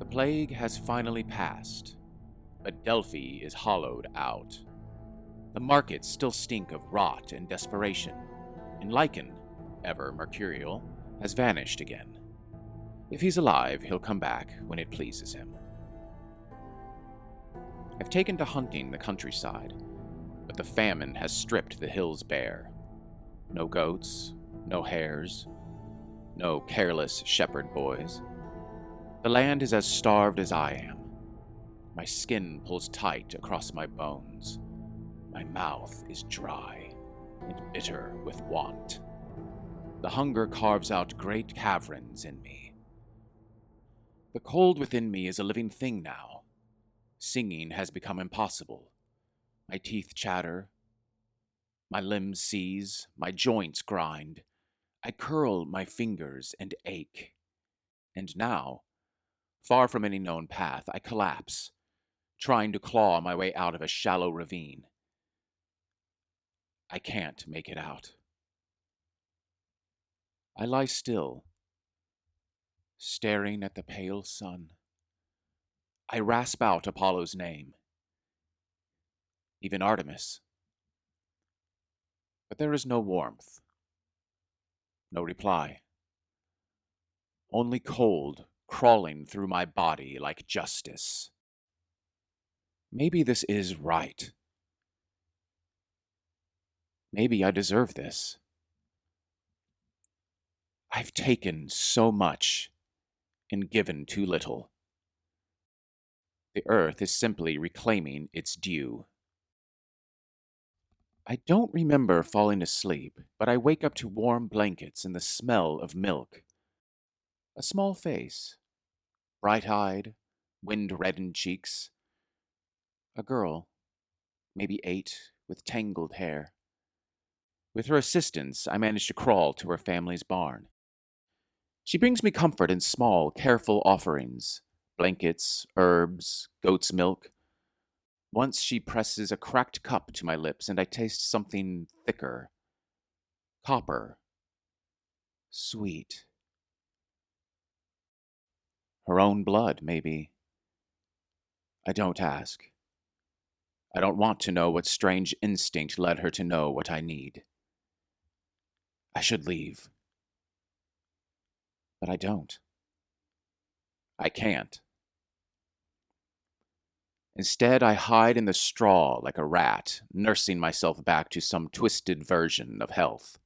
plague has finally passed, but Delphi is hollowed out. The markets still stink of rot and desperation, and Lycan, ever mercurial, has vanished again. If he's alive, he'll come back when it pleases him. I've taken to hunting the countryside, but the famine has stripped the hills bare. No goats, no hares, no careless shepherd boys. The land is as starved as I am. My skin pulls tight across my bones. My mouth is dry and bitter with want. The hunger carves out great caverns in me. The cold within me is a living thing now. Singing has become impossible. My teeth chatter. My limbs seize. My joints grind. I curl my fingers and ache. And now, far from any known path, I collapse, trying to claw my way out of a shallow ravine. I can't make it out. I lie still, staring at the pale sun. I rasp out Apollo's name, even Artemis. But there is no warmth, no reply. Only cold crawling through my body like justice. Maybe this is right. Maybe I deserve this. I've taken so much and given too little. The earth is simply reclaiming its due. I don't remember falling asleep, but I wake up to warm blankets and the smell of milk. A small face, bright-eyed, wind-reddened cheeks. A girl, maybe 8, with tangled hair. With her assistance, I manage to crawl to her family's barn. She brings me comfort in small, careful offerings, blankets, herbs, goat's milk. Once she presses a cracked cup to my lips, and I taste something thicker. Copper. Sweet. Her own blood, maybe. I don't ask. I don't want to know what strange instinct led her to know what I need. I should leave. But I don't. I can't. Instead, I hide in the straw like a rat, nursing myself back to some twisted version of health.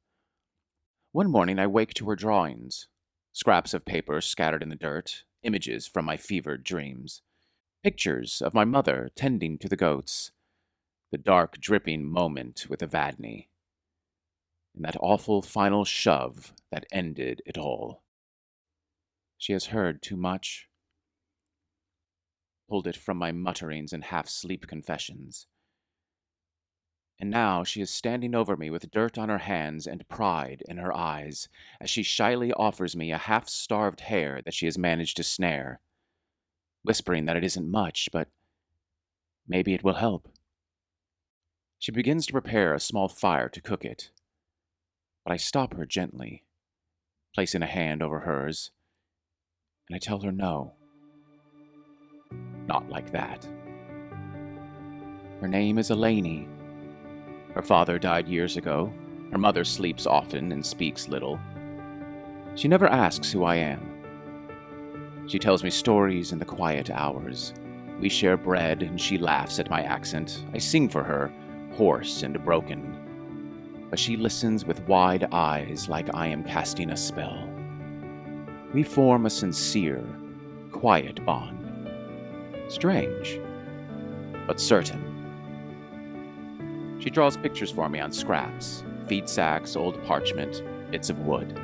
One morning, I wake to her drawings, scraps of paper scattered in the dirt, images from my fevered dreams, pictures of my mother tending to the goats, the dark, dripping moment with Evadne, and that awful final shove that ended it all. She has heard too much. Pulled it from my mutterings and half-sleep confessions. And now she is standing over me with dirt on her hands and pride in her eyes, as she shyly offers me a half-starved hare that she has managed to snare, whispering that it isn't much, but maybe it will help. She begins to prepare a small fire to cook it, but I stop her gently, placing a hand over hers, and I tell her no. Not like that. Her name is Eleni. Her father died years ago. Her mother sleeps often and speaks little. She never asks who I am. She tells me stories in the quiet hours. We share bread and she laughs at my accent. I sing for her, hoarse and broken. But she listens with wide eyes like I am casting a spell. We form a sincere, quiet bond. Strange, but certain. She draws pictures for me on scraps, feed sacks, old parchment, bits of wood,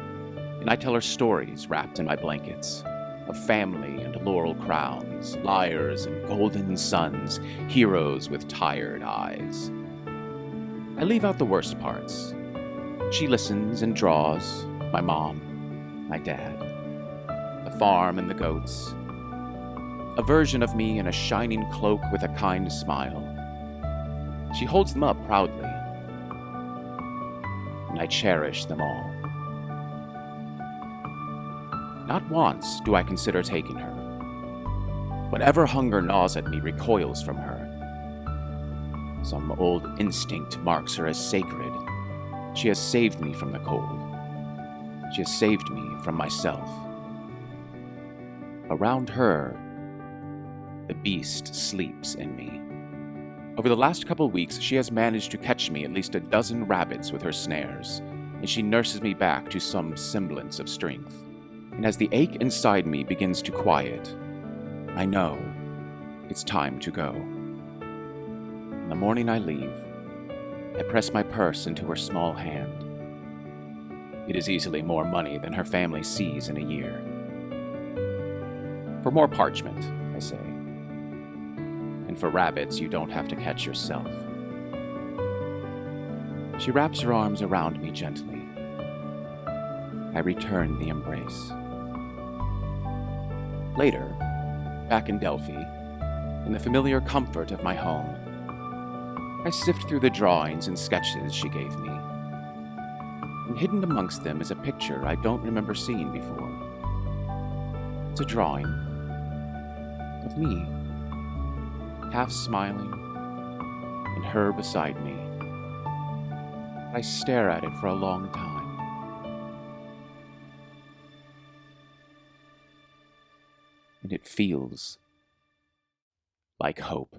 and I tell her stories wrapped in my blankets, of family and laurel crowns, liars and golden suns, heroes with tired eyes. I leave out the worst parts. She listens and draws, my mom, my dad, the farm and the goats, a version of me in a shining cloak with a kind smile. She holds them up proudly, and I cherish them all. Not once do I consider taking her. Whatever hunger gnaws at me recoils from her. Some old instinct marks her as sacred. She has saved me from the cold. She has saved me from myself. Around her, the beast sleeps in me. Over the last couple weeks, she has managed to catch me at least a dozen rabbits with her snares, and she nurses me back to some semblance of strength. And as the ache inside me begins to quiet, I know it's time to go. On the morning I leave, I press my purse into her small hand. It is easily more money than her family sees in a year. For more parchment, I say. And for rabbits you don't have to catch yourself. She wraps her arms around me gently. I return the embrace. Later, back in Delphi, in the familiar comfort of my home, I sift through the drawings and sketches she gave me. And hidden amongst them is a picture I don't remember seeing before. It's a drawing of me, half smiling, and her beside me. I stare at it for a long time. And it feels like hope.